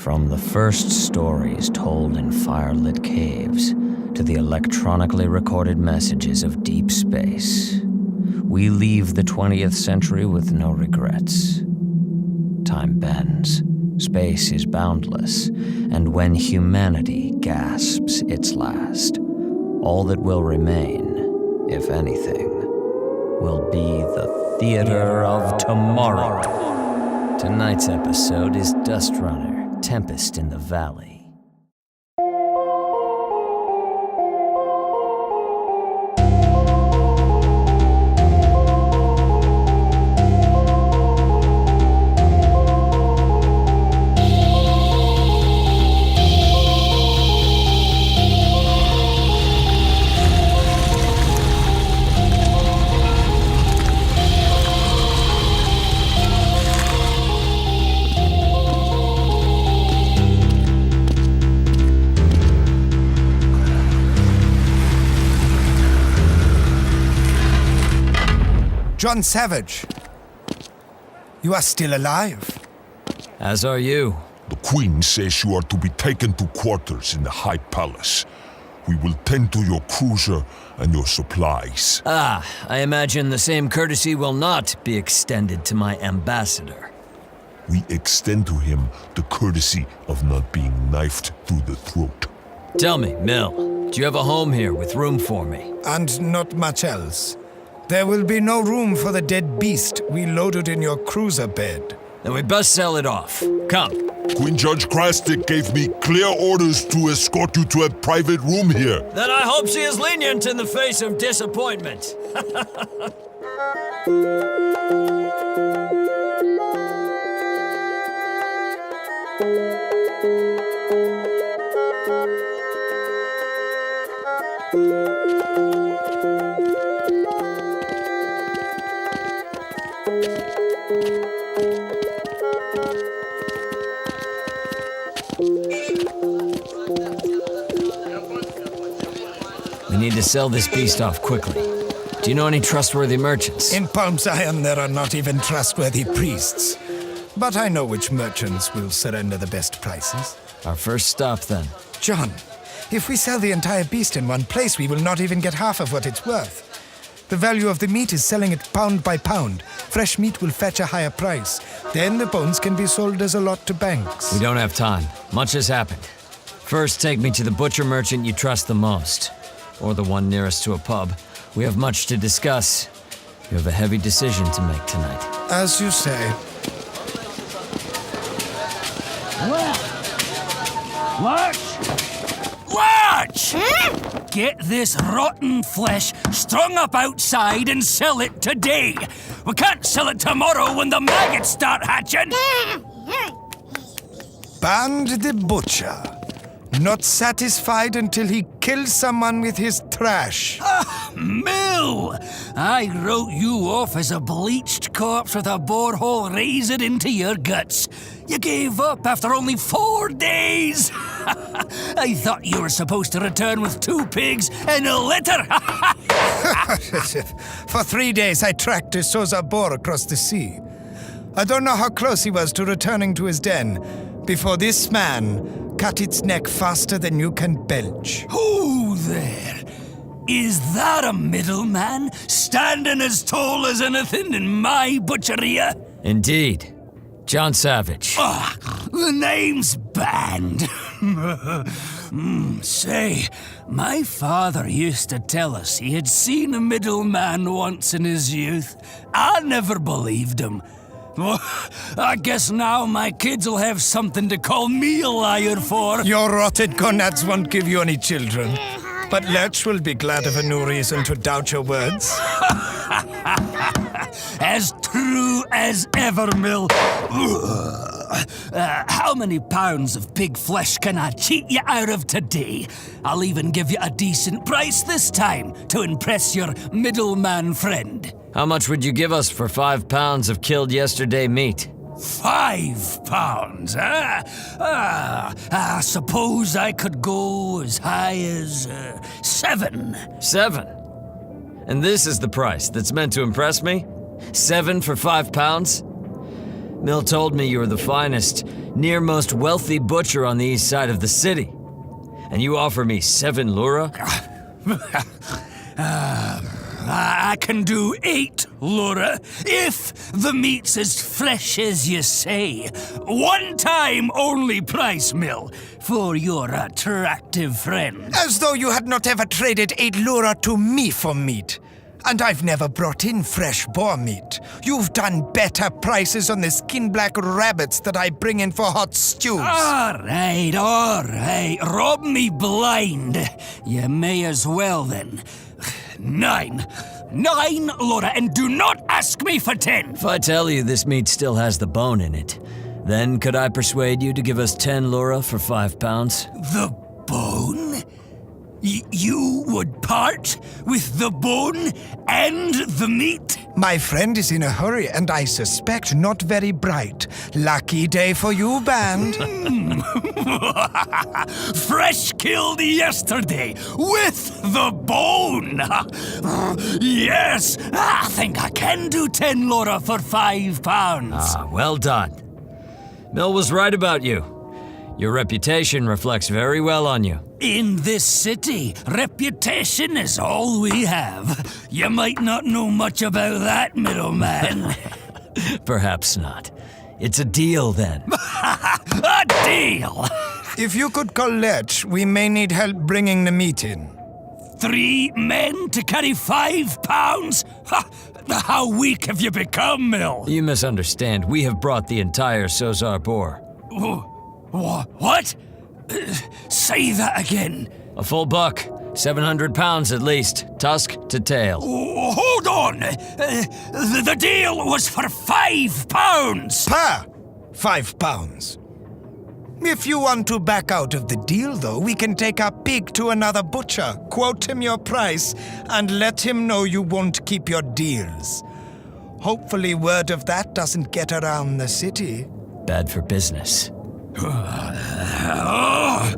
From the first stories told in firelit caves to the electronically recorded messages of deep space, we leave the 20th century with no regrets. Time bends, space is boundless, and when humanity gasps its last, all that will remain, if anything, will be the theater of tomorrow. Tonight's episode is Dust Runner, Tempest in the Valley. John Savage, you are still alive. As are you. The Queen says you are to be taken to quarters in the High Palace. We will tend to your cruiser and your supplies. I imagine the same courtesy will not be extended to my ambassador. We extend to him the courtesy of not being knifed through the throat. Tell me, Mill, do you have a home here with room for me? And not much else. There will be no room for the dead beast we loaded in your cruiser bed. Then we best sell it off. Come. Queen Judge Krastik gave me clear orders to escort you to a private room here. Then I hope she is lenient in the face of disappointment. We need to sell this beast off quickly. Do you know any trustworthy merchants? In Palm Zion, there are not even trustworthy priests. But I know which merchants will surrender the best prices. Our first stop, then. John, if we sell the entire beast in one place, we will not even get half of what it's worth. The value of the meat is selling it pound by pound. Fresh meat will fetch a higher price. Then the bones can be sold as a lot to banks. We don't have time. Much has happened. First, take me to the butcher merchant you trust the most. Or the one nearest to a pub. We have much to discuss. You have a heavy decision to make tonight. As you say. Watch! Get this rotten flesh strung up outside and sell it today. We can't sell it tomorrow when the maggots start hatching. Band the butcher. Not satisfied until he kills someone with his trash. Mill! I wrote you off as a bleached corpse with a borehole razor into your guts. You gave up after only 4 days. I thought you were supposed to return with 2 pigs and a litter. For 3 days, I tracked a Soza boar across the sea. I don't know how close he was to returning to his den before this man cut its neck faster than you can belch. Who there? Is that a middleman standing as tall as anything in my butcheria? Indeed. John Savage. The name's banned. Say, my father used to tell us he had seen a middleman once in his youth. I never believed him. Well, I guess now my kids will have something to call me a liar for. Your rotted gonads won't give you any children. But Lurch will be glad of a new reason to doubt your words. As true as ever, Mill. How many pounds of pig flesh can I cheat you out of today? I'll even give you a decent price this time to impress your middleman friend. How much would you give us for 5 pounds of killed yesterday meat? 5 pounds, huh? I suppose I could go as high as 7. 7? And this is the price that's meant to impress me? 7 for 5 pounds? Mill told me you were the finest, near most wealthy butcher on the east side of the city. And you offer me 7 lura? I can do 8 lura if the meat's as fresh as you say. One time only price, Mill, for your attractive friend. As though you had not ever traded 8 lura to me for meat. And I've never brought in fresh boar meat. You've done better prices on the skin-black rabbits that I bring in for hot stews. All right. Rob me blind. You may as well, then. 9 lura, and do not ask me for 10. If I tell you this meat still has the bone in it, then could I persuade you to give us 10 lura for 5 pounds? The bone? You would part with the bone and the meat? My friend is in a hurry, and I suspect not very bright. Lucky day for you, band. Fresh killed yesterday with the bone. Yes, I think I can do 10 lura for 5 pounds. Well done. Mill was right about you. Your reputation reflects very well on you. In this city, reputation is all we have. You might not know much about that, middleman. Perhaps not. It's a deal, then. A deal! If you could collect, we may need help bringing the meat in. 3 men to carry 5 pounds? How weak have you become, Mill? You misunderstand. We have brought the entire Sozar boar. What? Say that again. A full buck. 700 pounds at least. Tusk to tail. Hold on! The deal was for 5 pounds! Pa! 5 pounds. If you want to back out of the deal, though, we can take our pig to another butcher, quote him your price, and let him know you won't keep your deals. Hopefully word of that doesn't get around the city. Bad for business. Oh,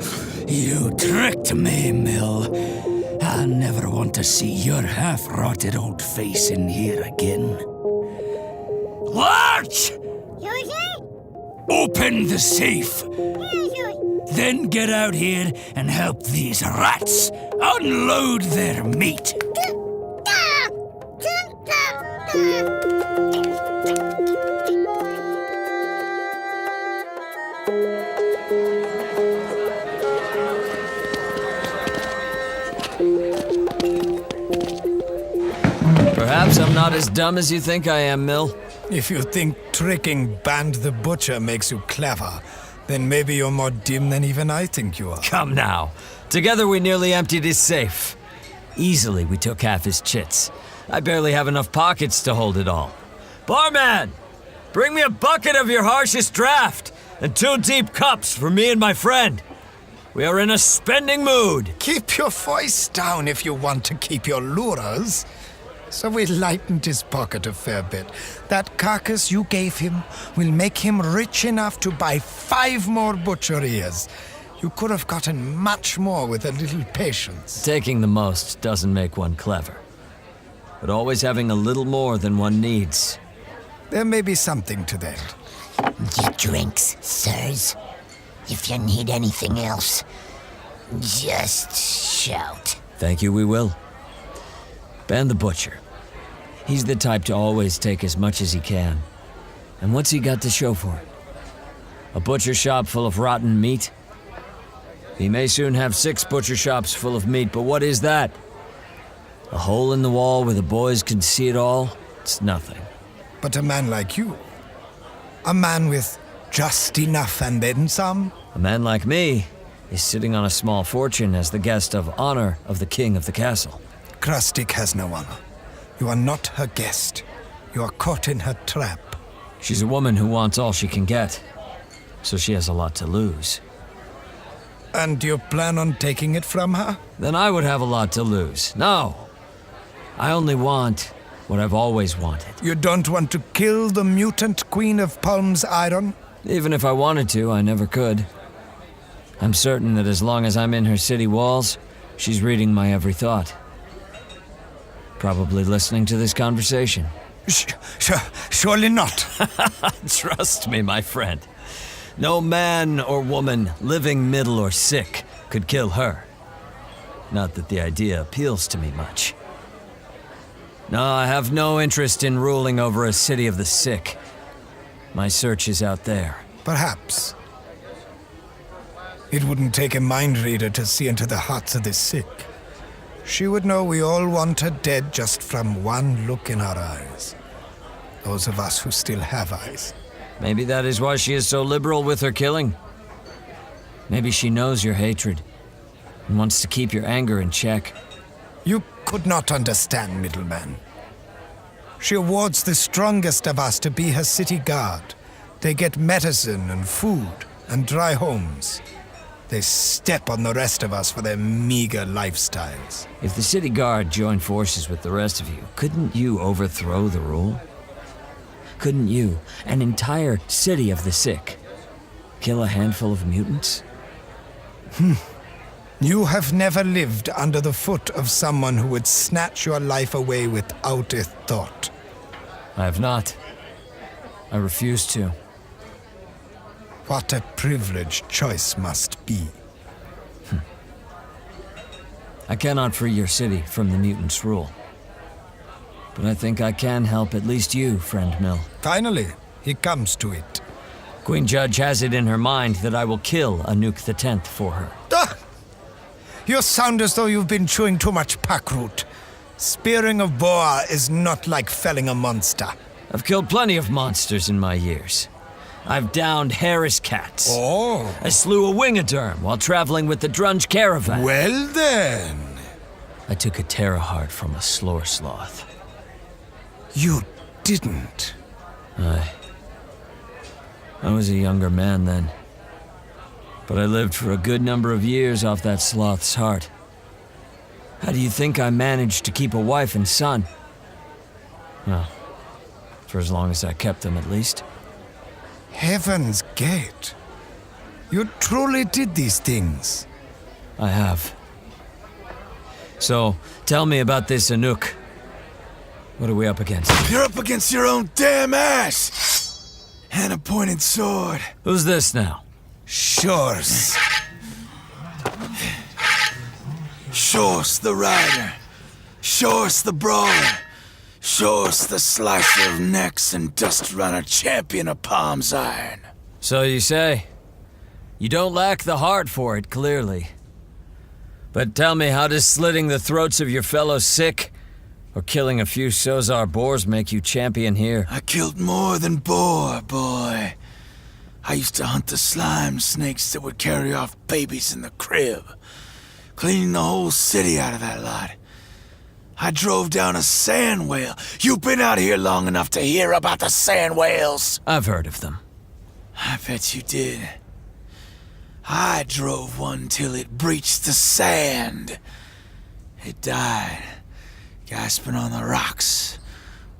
you tricked me, Mill. I never want to see your half-rotted old face in here again. Larch! Open the safe. Then get out here and help these rats unload their meat. Perhaps I'm not as dumb as you think I am, Mill. If you think tricking Band the Butcher makes you clever, then maybe you're more dim than even I think you are. Come now. Together we nearly emptied his safe. Easily we took half his chits. I barely have enough pockets to hold it all. Barman! Bring me a bucket of your harshest draft and 2 deep cups for me and my friend. We are in a spending mood. Keep your voice down if you want to keep your luras. So we lightened his pocket a fair bit. That carcass you gave him will make him rich enough to buy 5 more butcheries. You could have gotten much more with a little patience. Taking the most doesn't make one clever. But always having a little more than one needs. There may be something to that. Your drinks, sirs. If you need anything else, just shout. Thank you, we will. Ben the Butcher. He's the type to always take as much as he can. And what's he got to show for it? A butcher shop full of rotten meat? He may soon have 6 butcher shops full of meat, but what is that? A hole in the wall where the boys can see it all? It's nothing. But a man like you, a man with just enough and then some? A man like me is sitting on a small fortune as the guest of honor of the king of the castle. Krustik has no honor. You are not her guest. You are caught in her trap. She's a woman who wants all she can get, so she has a lot to lose. And you plan on taking it from her? Then I would have a lot to lose. No. I only want what I've always wanted. You don't want to kill the mutant queen of Palm's Iron? Even if I wanted to, I never could. I'm certain that as long as I'm in her city walls, she's reading my every thought. Probably listening to this conversation. Surely not. Trust me, my friend. No man or woman, living, middle, or sick, could kill her. Not that the idea appeals to me much. No, I have no interest in ruling over a city of the sick. My search is out there. Perhaps. It wouldn't take a mind reader to see into the hearts of the sick. She would know we all want her dead just from one look in our eyes. Those of us who still have eyes. Maybe that is why she is so liberal with her killing. Maybe she knows your hatred and wants to keep your anger in check. You could not understand, middleman. She awards the strongest of us to be her city guard. They get medicine and food and dry homes. They step on the rest of us for their meager lifestyles. If the city guard joined forces with the rest of you, couldn't you overthrow the rule? Couldn't you, an entire city of the sick, kill a handful of mutants? You have never lived under the foot of someone who would snatch your life away without a thought. I have not. I refuse to. What a privileged choice must be. I cannot free your city from the mutants' rule. But I think I can help at least you, friend Mill. Finally, he comes to it. Queen Judge has it in her mind that I will kill Anuk the 10th for her. Ah! You sound as though you've been chewing too much packroot. Spearing a boar is not like felling a monster. I've killed plenty of monsters in my years. I've downed Harris cats. Oh. I slew a wingoderm while traveling with the Drunge caravan. Well then. I took a Terrahart from a slore sloth. You didn't. I was a younger man then. But I lived for a good number of years off that sloth's heart. How do you think I managed to keep a wife and son? Well, for as long as I kept them, at least. Heaven's Gate. You truly did these things. I have. So, tell me about this Anuk. What are we up against? You're up against your own damn ass! And a pointed sword. Who's this now? Shores. Shorse the rider. Shorse the brawler. Shorse the slicer of necks and dust runner champion of Palm's Iron. So you say. You don't lack the heart for it, clearly. But tell me, how does slitting the throats of your fellow sick or killing a few Sozar boars make you champion here? I killed more than boar, boy. I used to hunt the slime snakes that would carry off babies in the crib, cleaning the whole city out of that lot. I drove down a sand whale. You've been out here long enough to hear about the sand whales. I've heard of them. I bet you did. I drove one till it breached the sand. It died, gasping on the rocks,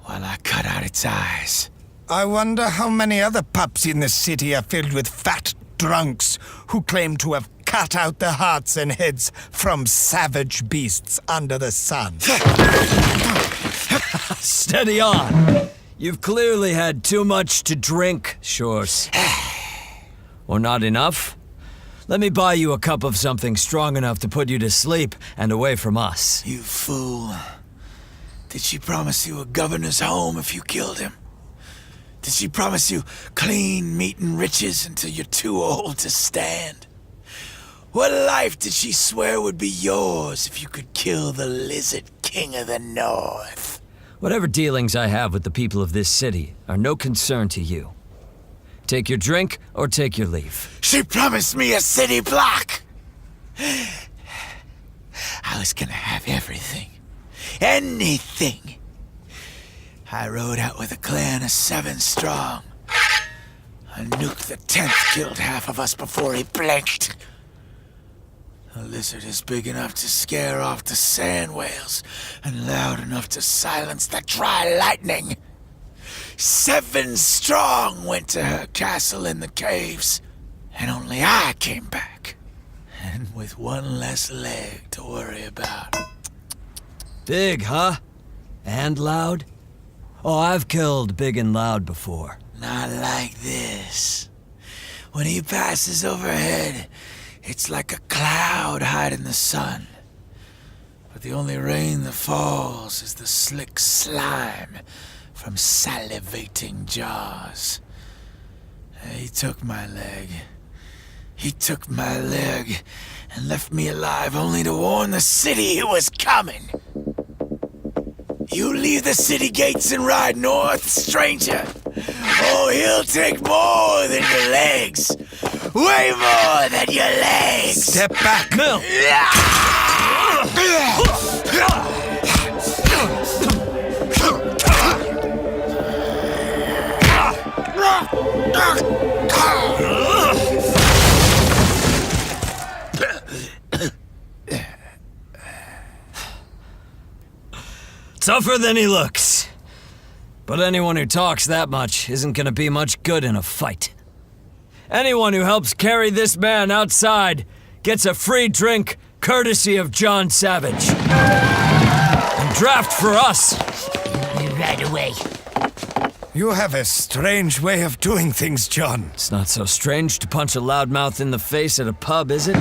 while I cut out its eyes. I wonder how many other pubs in the city are filled with fat drunks who claim to have cut out the hearts and heads from savage beasts under the sun. Steady on. You've clearly had too much to drink, Shores. Or not enough? Let me buy you a cup of something strong enough to put you to sleep and away from us. You fool. Did she promise you a governor's home if you killed him? Did she promise you clean meat and riches until you're too old to stand? What life did she swear would be yours if you could kill the Lizard King of the North? Whatever dealings I have with the people of this city are no concern to you. Take your drink or take your leave. She promised me a city block! I was gonna have everything. Anything. I rode out with a clan of 7 strong. Anuk the 10th killed half of us before he blinked. A lizard is big enough to scare off the sand whales and loud enough to silence the dry lightning. 7 strong went to her castle in the caves, and only I came back. And with one less leg to worry about. Big, huh? And loud? Oh, I've killed big and loud before. Not like this. When he passes overhead, it's like a cloud hiding the sun. But the only rain that falls is the slick slime from salivating jaws. He took my leg. He took my leg and left me alive only to warn the city he was coming. You leave the city gates and ride north, stranger. Oh, he'll take more than your legs. Way more than your legs. Step back. Mill! Tougher than he looks. But anyone who talks that much isn't gonna be much good in a fight. Anyone who helps carry this man outside gets a free drink courtesy of John Savage. And draft for us. Right away. You have a strange way of doing things, John. It's not so strange to punch a loudmouth in the face at a pub, is it?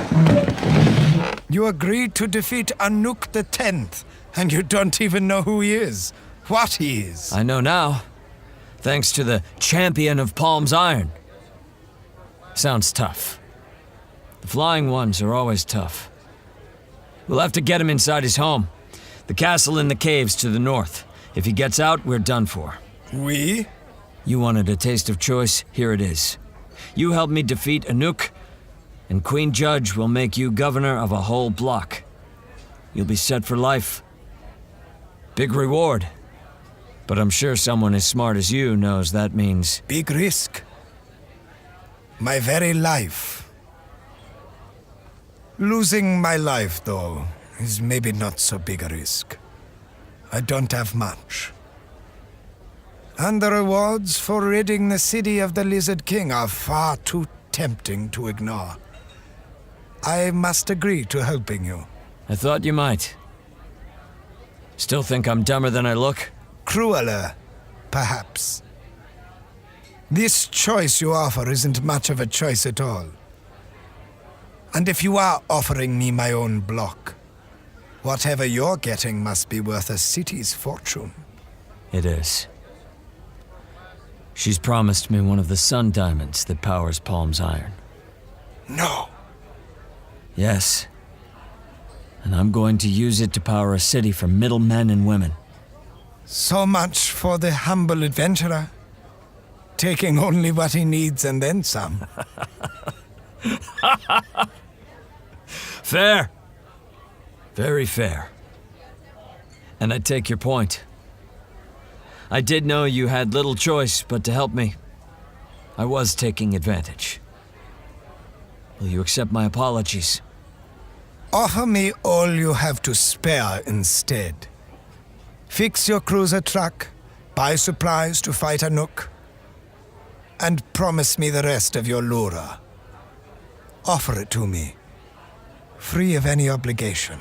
You agreed to defeat Anuk the 10th, and you don't even know who he is. What he is. I know now. Thanks to the champion of Palm's Iron. Sounds tough. The flying ones are always tough. We'll have to get him inside his home. The castle in the caves to the north. If he gets out, we're done for. We? You wanted a taste of choice, here it is. You help me defeat Anuk, and Queen Judge will make you governor of a whole block. You'll be set for life. Big reward. But I'm sure someone as smart as you knows that means... Big risk. My very life. Losing my life, though, is maybe not so big a risk. I don't have much. And the rewards for ridding the city of the Lizard King are far too tempting to ignore. I must agree to helping you. I thought you might. Still think I'm dumber than I look? Crueler, perhaps. This choice you offer isn't much of a choice at all. And if you are offering me my own block, whatever you're getting must be worth a city's fortune. It is. She's promised me one of the sun diamonds that powers Palm's Iron. No. Yes. And I'm going to use it to power a city for middlemen and women. So much for the humble adventurer. Taking only what he needs and then some. Fair. Very fair. And I take your point. I did know you had little choice but to help me. I was taking advantage. Will you accept my apologies? Offer me all you have to spare instead. Fix your cruiser truck, buy supplies to fight Anuk, and promise me the rest of your lura. Offer it to me, free of any obligation.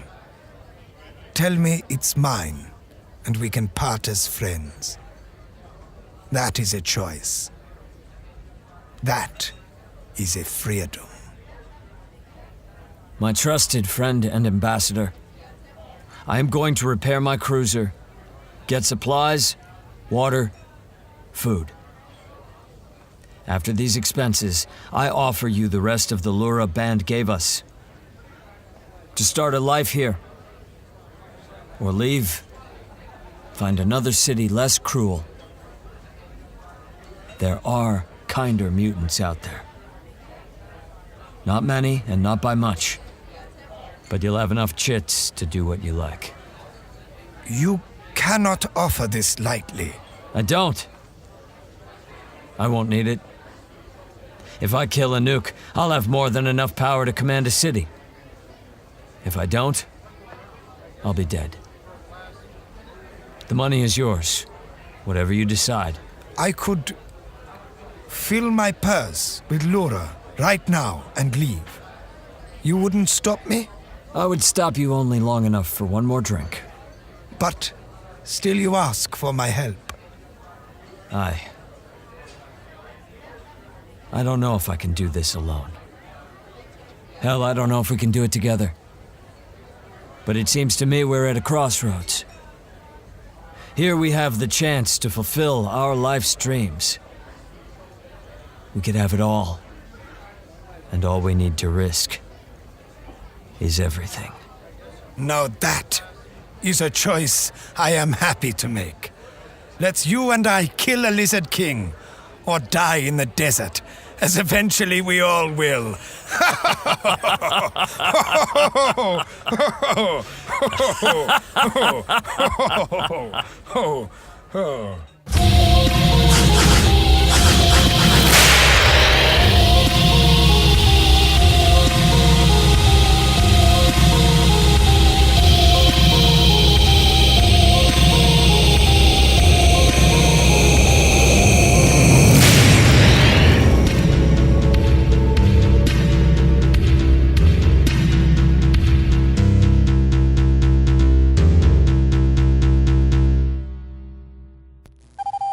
Tell me it's mine, and we can part as friends. That is a choice. That is a freedom. My trusted friend and ambassador, I am going to repair my cruiser, get supplies, water, food. After these expenses, I offer you the rest of the lura Band gave us. To start a life here. Or leave, find another city less cruel. There are kinder mutants out there. Not many, and not by much. But you'll have enough chits to do what you like. You cannot offer this lightly. I don't. I won't need it. If I kill Anuk, I'll have more than enough power to command a city. If I don't, I'll be dead. The money is yours, whatever you decide. I could fill my purse with lura right now and leave. You wouldn't stop me? I would stop you only long enough for one more drink. But still you ask for my help. I don't know if I can do this alone. Hell, I don't know if we can do it together. But it seems to me we're at a crossroads. Here we have the chance to fulfill our life's dreams. We could have it all. And all we need to risk is everything. Now that is a choice I am happy to make. Let's you and I kill a lizard king, or die in the desert, as eventually we all will.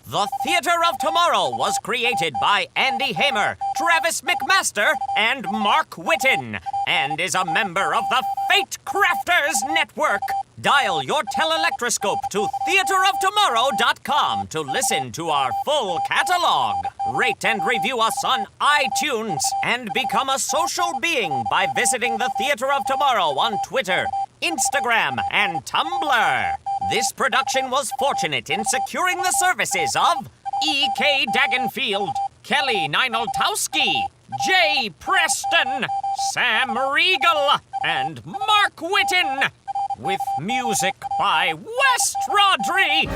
The Theater of Tomorrow was created by Andy Hamer, Travis McMaster, and Mark Whitten, and is a member of the Fate Crafters Network. Dial your telelectroscope to theateroftomorrow.com to listen to our full catalog. Rate and review us on iTunes, and become a social being by visiting the Theater of Tomorrow on Twitter, Instagram, and Tumblr. This production was fortunate in securing the services of E.K. Dagenfield, Kelly Ninoltowski, Jay Preston, Sam Regal, and Mark Whitten, with music by Wes Rodri.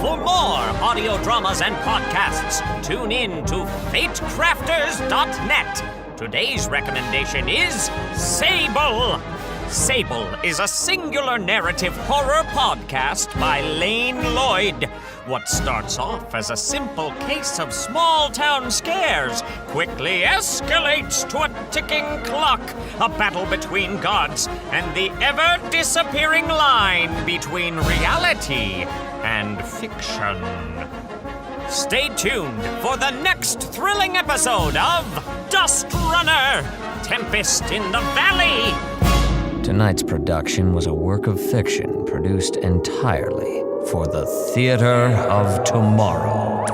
For more audio dramas and podcasts, tune in to FateCrafters.net. Today's recommendation is Sable. Sable is a singular narrative horror podcast by Lane Lloyd. What starts off as a simple case of small-town scares quickly escalates to a ticking clock, a battle between gods, and the ever-disappearing line between reality and fiction. Stay tuned for the next thrilling episode of Dust Runner, Tempest in the Valley. Tonight's production was a work of fiction produced entirely for the Theater of Tomorrow.